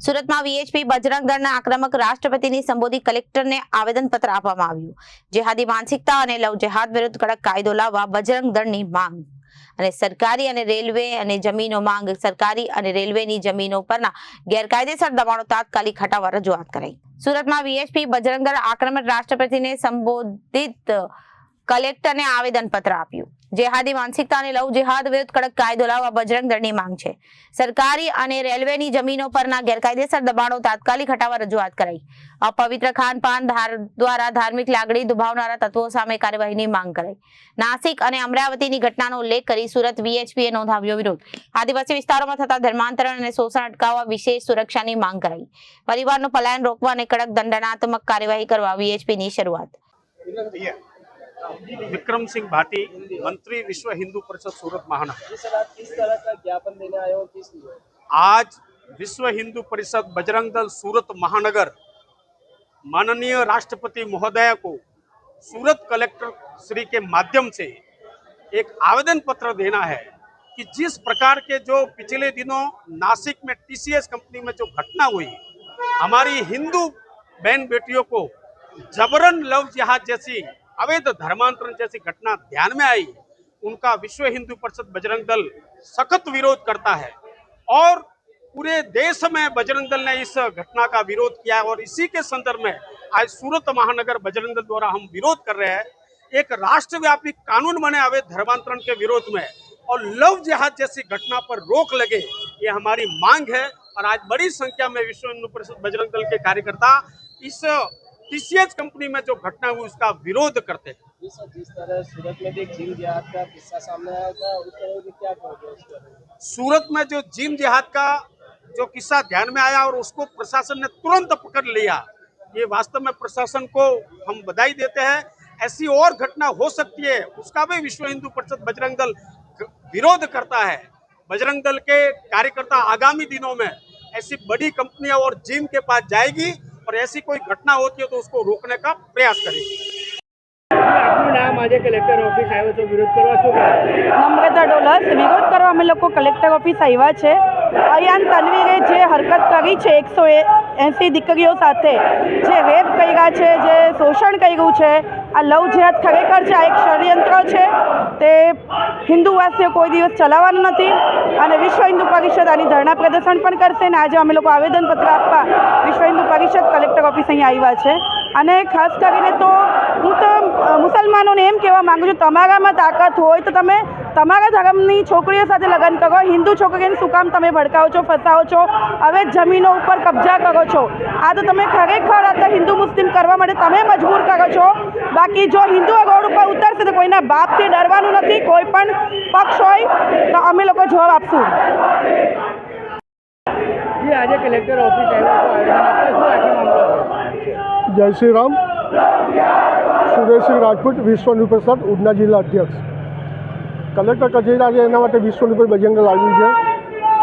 સુરતમાં વીએચપી બજરંગ દળના આક્રમક રાષ્ટ્રપતિની સંબોધી કલેક્ટરને આવેદનપત્ર આપવામાં આવ્યું। જેહાદી માનસિકતા અને લવ જેહાદ વિરુદ્ધ કડક કાયદો લાવવા બજરંગ દળની માંગ અને સરકારી અને રેલવે અને જમીનો માંગ સરકારી અને રેલવેની જમીનો પરના ગેરકાયદેસર દબાણો તાત્કાલિક હટાવવા રજૂઆત કરાઈ। સુરતમાં વીએચપી બજરંગ દળ આક્રમક રાષ્ટ્રપતિને સંબોધિત કલેક્ટરને આવેદનપત્ર આપ્યું। જેહાદી માનસિકતા અને લવ જેહાદ વિરુદ્ધ કડક કાયદો લાવવા બજરંગ દળની માંગ છે। સરકારી અને રેલવેની જમીનો પરના ગેરકાયદેસર દબાણો તાત્કાલિક હટાવવા રજૂઆત કરાઈ। અપવિત્ર ખાનપાન દ્વારા ધાર્મિક લાગણી દુભાવનારા તત્વો સામે કાર્યવાહીની માંગ કરાઈ। નાસિક અને અમરાવતીની ઘટનાનો ઉલ્લેખ કરી સુરત વીએચપીએ નોંધાવ્યો વિરોધ। આદિવાસી વિસ્તારોમાં થતા ધર્માંતરણ અને શોષણ અટકાવવા વિશેષ સુરક્ષાની માંગ કરાઈ। પરિવારનું પલાયન રોકવા અને કડક દંડનાત્મક કાર્યવાહી કરવા વીએચપીની શરૂઆત। विक्रम सिंह भाटी, मंत्री विश्व हिंदू परिषद सूरत महानगर। सर, आप किस तरह का ज्ञापन देने आए हो, किस लिए? आज विश्व हिंदू परिषद बजरंग दल सूरत महानगर माननीय राष्ट्रपति महोदय को सूरत कलेक्टर श्री के माध्यम से एक आवेदन पत्र देना है कि जिस प्रकार के जो पिछले दिनों नासिक में टीसीएस कंपनी में जो घटना हुई, हमारी हिंदू बहन बेटियों को जबरन लव जिहाद जैसी अवैध धर्मांतरण जैसी घटना ध्यान में आई, उनका विश्व हिंदू परिषद बजरंग दल सख्त विरोध करता है और पूरे देश में बजरंग दल ने इस घटना का विरोध किया है। और इसी के संदर्भ में आज सूरत महानगर बजरंग दल द्वारा हम विरोध कर रहे हैं। एक राष्ट्रव्यापी कानून बने अवैध धर्मांतरण के विरोध में और लव जिहाद जैसी घटना पर रोक लगे, ये हमारी मांग है। और आज बड़ी संख्या में विश्व हिंदू परिषद बजरंग दल के कार्यकर्ता इस टीसीएस कंपनी में जो घटना हुई उसका विरोध करते हैं। जिस तरह सूरत में भी जिम जिहाद का किस्सा सामने आया था, उस तरह की क्या कहोगे उस पर? सूरत में जो जिम जिहाद का जो किस्सा ध्यान में आया और उसको प्रशासन ने तुरंत पकड़ लिया, ये वास्तव में प्रशासन को हम बधाई देते हैं। ऐसी और घटना हो सकती है, उसका भी विश्व हिंदू परिषद बजरंग दल विरोध करता है। बजरंग दल के कार्यकर्ता आगामी दिनों में ऐसी बड़ी कंपनियां और जिम के पास जाएगी और ऐसी कोई घटना होती है तो उसको रोकने का प्रयास करेगी। આપનું નામ? આજે કલેક્ટર ઓફિસ આવ્યો છો, વિરોધ કરવા શું કહો? નમ્રતા ડોલસ, વિરોધ કરવા અમે લોકો કલેક્ટર ઓફિસ આવ્યા છે। અયાન તનવીરે જે હરકત કરી છે 180 દીકરીઓ સાથે જે રેપ કર્યા છે, જે શોષણ કર્યું છે, આ લવ જેહાદ ખરેખર છે, આ એક ષડયંત્ર છે। તે હિન્દુવાસીઓ કોઈ દિવસ ચલાવવાનું નથી અને વિશ્વ હિન્દુ પરિષદ આની ધરણા પ્રદર્શન પણ કરશે અને આજે અમે લોકો આવેદનપત્ર આપવા વિશ્વ હિન્દુ પરિષદ કલેક્ટર ઓફિસ અહીંયા આવ્યા છે। અને ખાસ કરીને તો હું તો મુસલમાનોને એમ કહેવા માગું છું, તમારામાં તાકાત હોય તો તમે તમારા ધર્મની છોકરીઓ સાથે લગ્ન કરો। હિન્દુ છોકરીઓને શું કામ તમે ભડકાવો છો, ફસાવો છો, હવે જમીનો ઉપર કબજા કરો છો? આ તો તમે ખરેખર આ તો હિન્દુ મુસ્લિમ કરવા માટે તમે મજબૂર કરો છો। બાકી જો હિન્દુઓ રોડ ઉપર ઉતરશે તો કોઈના બાપથી ડરવાનું નથી। કોઈ પણ પક્ષ હોય તો અમે લોકો જવાબ આપશું। આજે કલેક્ટર ઓફિસ આવ્યો છો, जय श्री राम। सुरेश सिंह राजपूत, विश्व हिंदू परिषद उड़ना जिला अध्यक्ष। कलेक्टर कचेरी आज एना माटे विश्व हिंदू परिषद बजरंग दल આવ્યું છે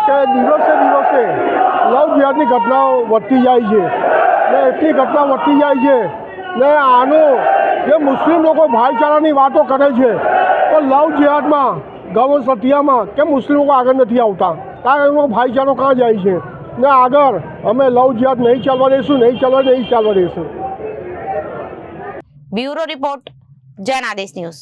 કે દિવસે દિવસે લવ જેહાદની ઘટનાઓ વધતી જાય છે ને એટલી ઘટના વધતી જાય છે ને આનો જે મુસ્લિમ લોકો ભાઈચારાની વાતો કરે છે તો લવ જેહાદમાં ગૌ સત્યામાં કે મુસ્લિમ લોકો આગળ નથી આવતા, કારણ એમનો ભાઈચારો કાં જાય છે ને આગળ અમે લવ જેહાદ નહીં ચાલવા દઈશું। Bureau report, Janadesh news.